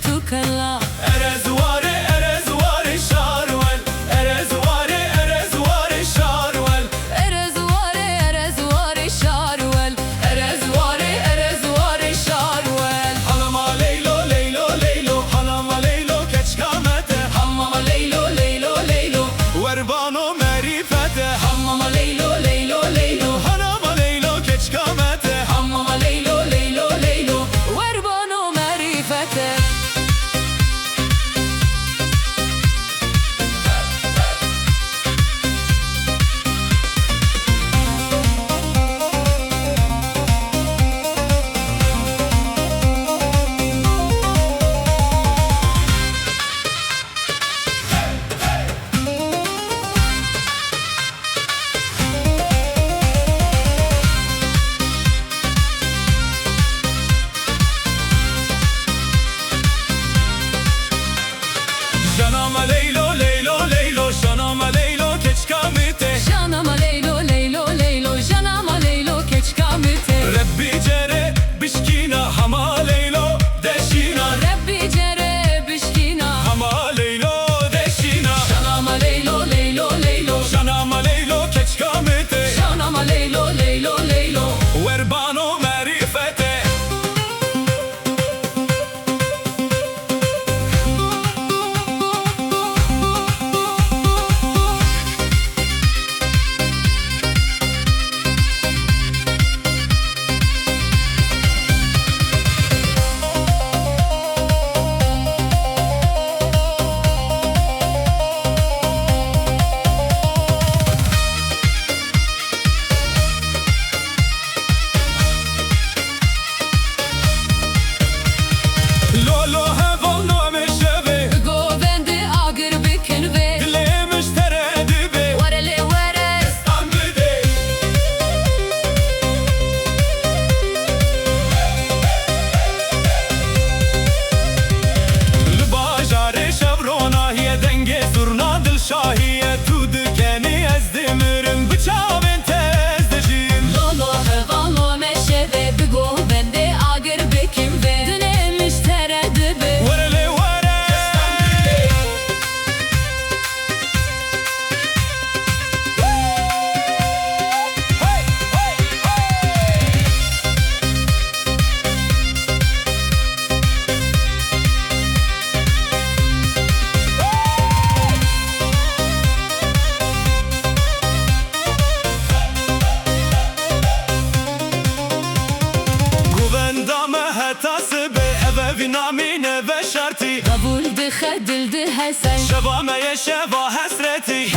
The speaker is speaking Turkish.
tukalla. Erezware erezware şarwel, erezware erezware şarwel, Erezware erezware şarwel, Erezware erezware şarwel. Hanama leylo leylo leylo, hanama leylo keçkamete, Hammama leylo leylo leylo, werbano merifete, Hammama leylo leylo leylo, hanama leylo keçkamete. Hammama leylo leylo leylo, Werbano marifete. Şanama leylo leylo leylo, şanama leylo keçkamete. Janama leylo leylo leylo, Janama leylo keçkamite. Rebbi cere bişkina, hama leylo deşina, Rebbi cere bişkina. hama leylo deşina. Janama leylo leylo leylo, Şanama leylo keçkamete, Janama leylo leylo leylo, werbano merifete. Lolo hevalno meşeve, Govende agır bikin ve dilemiş teredibe. Warele were, Amide, Lubajare şevrona hiye denge zurna dil şahiye tu dikeni ezdimirim bıçavın tezdecim. Lolo hevalo meşeve, Govende agır bikin ve Dilemiş teredibe. Warele ware, Guvendame hetası be eve vinamine ve şarti. Kabul de khedil de hesen, Şevame şeva hasreti,